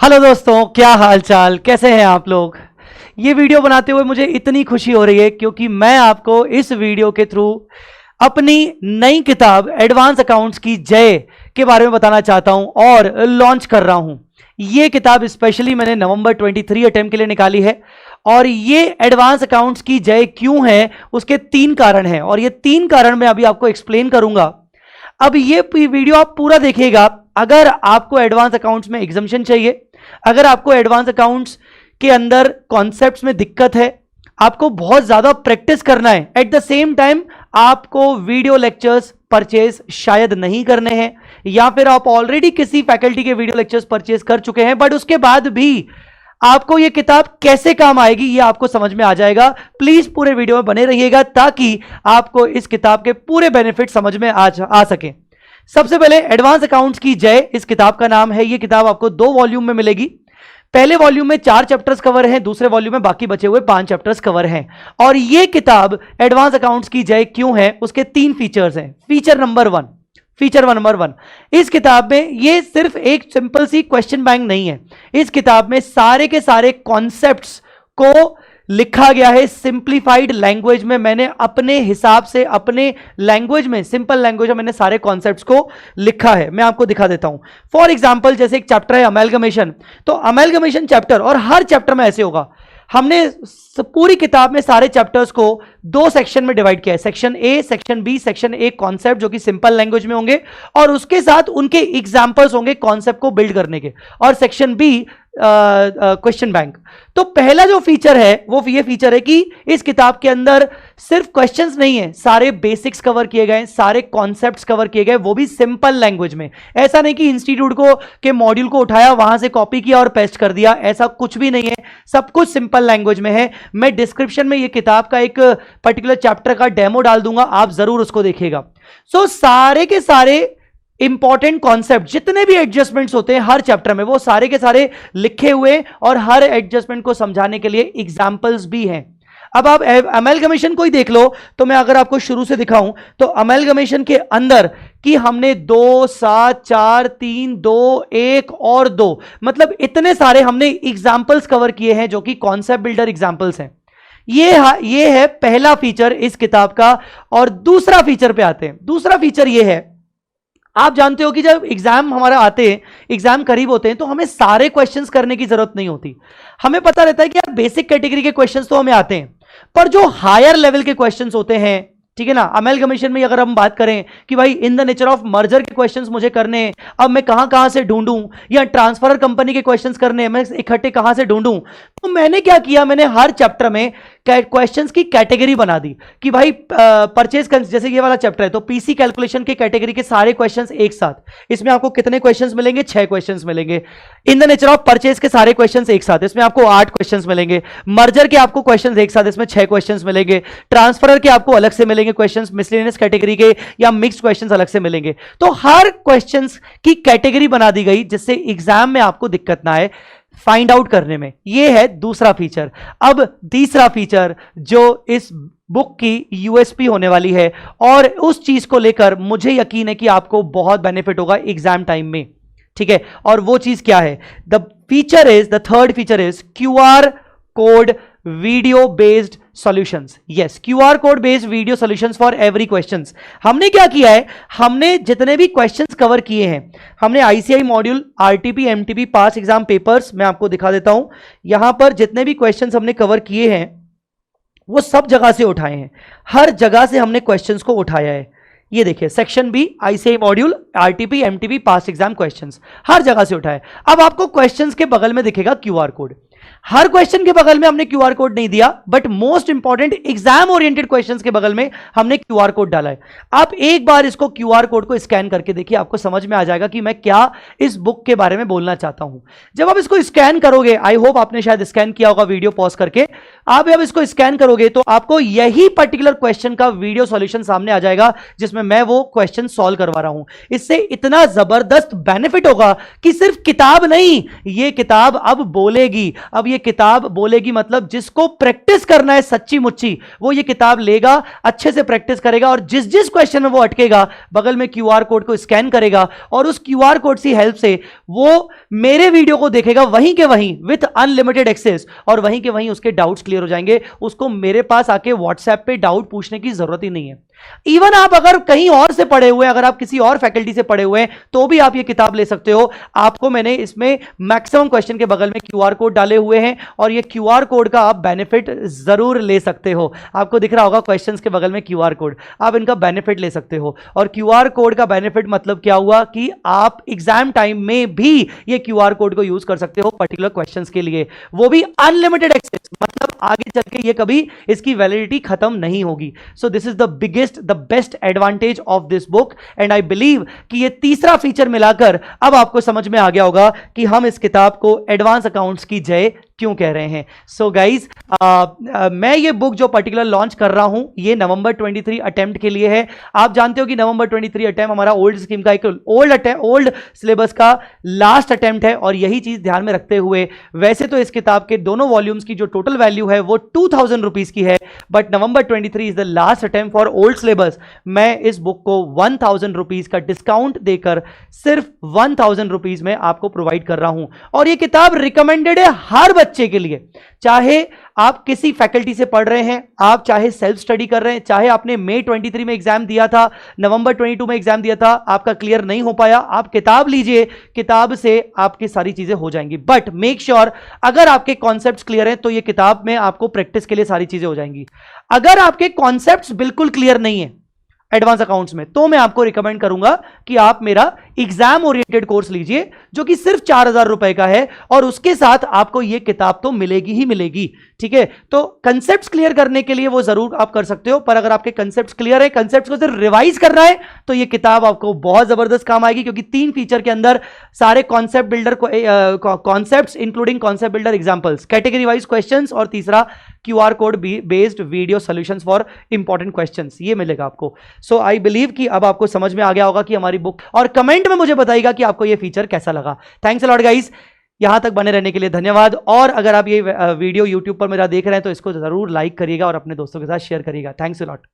Hello दोस्तों, क्या हाल चाल, कैसे हैं आप लोग। ये वीडियो बनाते हुए मुझे इतनी खुशी हो रही है क्योंकि मैं आपको इस वीडियो के थ्रू अपनी नई किताब एडवांस अकाउंट्स की जय के बारे में बताना चाहता हूं और लॉन्च कर रहा हूं। ये किताब स्पेशली मैंने नवंबर 23 अटेम्प्ट के लिए निकाली है और ये एडवांस अकाउंट्स की जय क्यों है उसके 3 कारण हैं और ये 3 कारण मैं अभी आपको एक्सप्लेन करूंगा। अब ये वीडियो आप पूरा देखिएगा। अगर आपको एडवांस अकाउंट्स में एग्जम्पशन चाहिए, अगर आपको एडवांस अकाउंट्स के अंदर कॉन्सेप्ट्स में दिक्कत है, आपको बहुत ज्यादा प्रैक्टिस करना है, एट द सेम टाइम आपको वीडियो लेक्चर्स परचेज शायद नहीं करने हैं, या फिर आप ऑलरेडी किसी फैकल्टी के वीडियो लेक्चर्स परचेज कर चुके हैं बट उसके बाद भी आपको यह किताब कैसे काम आएगी ये आपको समझ में आ जाएगा। प्लीज पूरे वीडियो में बने रहिएगा ताकि आपको इस किताब के पूरे बेनिफिट समझ में आ सके। सबसे पहले एडवांस अकाउंट्स की जय इस किताब का नाम है। यह किताब आपको 2 वॉल्यूम में मिलेगी। पहले वॉल्यूम में 4 चैप्टर्स कवर हैं, दूसरे वॉल्यूम में बाकी बचे हुए 5 चैप्टर्स कवर हैं। और यह किताब एडवांस अकाउंट्स की जय क्यों है उसके 3 फीचर्स हैं। फीचर नंबर 1, इस किताब में यह सिर्फ एक सिंपल सी क्वेश्चन बैंक नहीं है। इस किताब में सारे के सारे कॉन्सेप्ट्स को लिखा गया है सिंप्लीफाइड लैंग्वेज में। मैंने अपने हिसाब से अपने लैंग्वेज में, सिंपल लैंग्वेज में मैंने सारे कॉन्सेप्ट्स को लिखा है। मैं आपको दिखा देता हूं। फॉर एग्जांपल, जैसे एक चैप्टर है अमेलगमेशन, तो अमेलगमेशन चैप्टर, और हर चैप्टर में ऐसे होगा, हमने पूरी किताब में सारे चैप्टर्स को 2 सेक्शन में डिवाइड किया है। Section A, section B. Section A concept जो कि सिंपल लैंग्वेज में होंगे और उसके साथ उनके एग्जांपल्स होंगे कॉन्सेप्ट को बिल्ड करने के, और सेक्शन बी क्वेश्चन बैंक। तो पहला जो फीचर है वो ये फीचर है कि इस किताब के अंदर सिर्फ क्वेश्चंस नहीं है, सारे बेसिक्स कवर किए गए, सारे कॉन्सेप्ट्स कवर किए गए, वो भी सिंपल लैंग्वेज में। ऐसा नहीं कि इंस्टीट्यूट को के मॉड्यूल को उठाया, वहां से कॉपी किया और पेस्ट कर दिया, ऐसा कुछ भी नहीं है। सब कुछ सिंपल लैंग्वेज में है। मैं डिस्क्रिप्शन में ये किताब का एक पर्टिकुलर चैप्टर का डेमो डाल दूंगा, आप जरूर उसको देखिएगा। सो सारे के सारे इंपॉर्टेंट कॉन्सेप्ट, जितने भी एडजस्टमेंट्स होते हैं हर चैप्टर में, वो सारे के सारे लिखे हुए और हर एडजस्टमेंट को समझाने के लिए एग्जांपल्स भी हैं। अब आप अमेलगमेशन को ही देख लो, तो मैं अगर आपको शुरू से दिखाऊं तो अमेलगमेशन के अंदर कि हमने 2, 7, 4, 3, 2, 1 और 2, मतलब इतने सारे हमने एग्जांपल्स कवर किए हैं जो कि कॉन्सेप्ट बिल्डर एग्जांपल्स हैं। ये है पहला फीचर इस किताब का। और दूसरा फीचर पे आते हैं। दूसरा फीचर ये है, आप जानते हो कि जब एग्जाम हमारा आते हैं, एग्जाम करीब होते हैं, तो हमें सारे क्वेश्चंस करने की जरूरत नहीं होती। हमें पता रहता है कि यार बेसिक कैटेगरी के क्वेश्चंस तो हमें आते हैं, पर जो हायर लेवल के क्वेश्चंस होते हैं, ठीक है ना, अमेलगमेशन में अगर हम बात करें कि भाई in the nature of merger के क्वेश्चंस मुझे करने हैं, अब मैं कहां से ढूंढूं, या ट्रांसफर कंपनी के क्वेश्चंस करने हैं, मैं इकट्ठे कहां से ढूंढूं। तो मैंने क्या किया, मैंने हर चैप्टर में क्वेश्चंस की कैटेगरी बना दी कि भाई परचेज, जैसे ये वाला चैप्टर है तो पीसी कैलकुलेशन के कैटेगरी के सारे क्वेश्चंस एक साथ। इसमें आपको कितने क्वेश्चंस मिलेंगे? 6 क्वेश्चंस मिलेंगे। In the nature of purchase के सारे क्वेश्चंस एक साथ, इसमें आपको 8 क्वेश्चंस मिलेंगे। मर्जर के आपको क्वेश्चंस एक साथ, इसमें 6 क्वेश्चंस मिलेंगे। ट्रांसफर के आपको अलग से मिलेंगे क्वेश्चंस, मिसलेनियस कैटेगरी के या मिक्स्ड क्वेश्चंस अलग से मिलेंगे। तो हर क्वेश्चंस की कैटेगरी बना दी गई जिससे एग्जाम में आपको दिक्कत ना आए फाइंड आउट करने में। यह है दूसरा फीचर। अब तीसरा फीचर जो इस बुक की यूएसपी होने वाली है, और उस चीज को लेकर मुझे यकीन है कि आपको बहुत बेनिफिट होगा एग्जाम टाइम में, ठीक है। और वो चीज क्या है? The third feature is QR code video based solutions. Yes, QR code based video solutions for every questions. हमने क्या किया है, हमने जितने भी क्वेश्चंस कवर किए हैं, हमने ICI module, RTP, MTP past exam papers, मैं आपको दिखा देता हूं, यहां पर जितने भी क्वेश्चंस हमने कवर किए हैं वो सब जगह से उठाए हैं। हर जगह से हमने क्वेश्चंस को उठाया है। ये देखिए, section B, ICI module, RTP, MTP past exam questions, हर जगह से उठाए। अब आपको क्वेश्चंस के बगल में दिखेगा QR कोड। हर क्वेश्चन के बगल में हमने QR कोड नहीं दिया, but most important exam oriented questions के बगल में हमने QR कोड डाला है। आप एक बार इसको QR कोड को स्कैन करके देखिए, आपको समझ में आ जाएगा कि मैं क्या इस बुक के बारे में बोलना चाहता हूं। जब आप इसको स्कैन करोगे, आई होप आपने शायद स्कैन किया होगा वीडियो पॉज करके, आप जब इसको स्कैन करोगे तो आपको यही पर्टिकुलर क्वेश्चन का वीडियो सॉल्यूशन सामने आ जाएगा जिसमें मैं वो क्वेश्चन सॉल्व करवा रहा हूं। इससे इतना जबरदस्त बेनिफिट होगा कि सिर्फ किताब नहीं, ये किताब अब बोलेगी। अब ये किताब बोलेगी, मतलब जिसको प्रैक्टिस करना है सच्ची मुच्ची, वो ये किताब लेगा, अच्छे से प्रैक्टिस करेगा, और जिस जिस क्वेश्चन में वो अटकेगा बगल में क्यूआर कोड को स्कैन करेगा, और उस क्यूआर कोड की हेल्प से वो मेरे वीडियो को देखेगा वहीं के वहीं विथ अनलिमिटेड एक्सेस, और वहीं के वहीं उसके डाउट्स क्लियर हो जाएंगे। उसको मेरे पास आके व्हाट्सएप पे डाउट पूछने की जरूरत ही नहीं है। इवन आप अगर कहीं और से पढ़े हुए, अगर आप किसी और फैकल्टी से पढ़े हुए हैं, तो भी आप ये किताब ले सकते हो। आपको मैंने इसमें मैक्सिमम क्वेश्चन के बगल में क्यूआर कोड डाले हुए हैं, और ये क्यूआर कोड का आप बेनिफिट जरूर ले सकते हो। आपको दिख रहा होगा क्वेश्चंस के बगल में क्यूआर कोड, आप इनका बेनिफिट ले सकते हो। और क्यूआर कोड का बेनिफिट मतलब क्या हुआ कि आप एग्जाम टाइम में भी ये क्यूआर कोड को यूज कर सकते हो पर्टिकुलर क्वेश्चंस के लिए, वो भी अनलिमिटेड एक्सेस, मतलब आगे चल के ये कभी इसकी वैलिडिटी खत्म नहीं होगी। So this is the biggest the best advantage of this book, and I believe कि ये तीसरा फीचर मिलाकर अब आपको समझ में आ गया होगा कि हम इस किताब को एडवांस अकाउंट्स की जय क्यों कह रहे हैं। सो गाइज, मैं ये बुक जो पर्टिकुलर लॉन्च कर रहा हूं, ये नवंबर 23 अटेम्प्ट के लिए है। आप जानते हो कि नवंबर 23 अटेम्प्ट हमारा ओल्ड स्कीम का एक ओल्ड सिलेबस का लास्ट अटेम्प्ट है, और यही चीज ध्यान में रखते हुए वैसे तो इस किताब के दोनों वॉल्यूम्स की जो टोटल वैल्यू है वो 2000 रुपीज की है, but November 23 is the last attempt for old syllabus. मैं इस बुक को 1000 रुपीज का डिस्काउंट देकर सिर्फ 1000 रुपीज में आपको प्रोवाइड कर रहा हूं, और ये किताब रिकमेंडेड है हर बच्चे के लिए, चाहे आप किसी फैकल्टी से पढ़ रहे हैं, आप चाहे सेल्फ स्टडी कर रहे हैं, चाहे आपने मई 23 में एग्जाम दिया था, नवंबर 22 में एग्जाम दिया था, आपका क्लियर नहीं हो पाया, आप किताब लीजिए, किताब से आपकी सारी चीजें हो जाएंगी। बट मेक श्योर अगर आपके कॉन्सेप्ट्स क्लियर हैं तो ये किताब में आपको प्रैक्टिस के लिए सारी चीजें हो जाएंगी। अगर आपके कॉन्सेप्ट्स बिल्कुल क्लियर नहीं है एडवांस अकाउंट्स में, तो मैं आपको रिकमेंड करूंगा कि आप मेरा एग्जाम ओरिएंटेड कोर्स लीजिए, जो कि सिर्फ 4000 रुपए का है, और उसके साथ आपको यह किताब तो मिलेगी ही मिलेगी। ठीक है, तो कंसेप्ट्स क्लियर करने के लिए वो जरूर आप कर सकते हो, पर अगर आपके कंसेप्ट्स क्लियर है, कंसेप्ट्स को सिर्फ रिवाइज करना है, तो ये किताब आपको बहुत जबरदस्त काम आएगी, क्योंकि 3 फीचर के अंदर सारे concept builder concepts including concept builder examples, category wise questions, और तीसरा QR code based video solutions for important questions, ये मिलेगा आपको। सो आई बिलीव कि अब आपको समझ में आ गया होगा कि हमारी बुक, और कमेंट में मुझे बताइएगा कि आपको ये फीचर कैसा लगा। थैंक्स अ लॉट गाइस, यहां तक बने रहने के लिए धन्यवाद। और अगर आप ये वीडियो यूट्यूब पर मेरा देख रहे हैं तो इसको जरूर लाइक करिएगा और अपने दोस्तों के साथ शेयर करिएगा। Thanks a lot.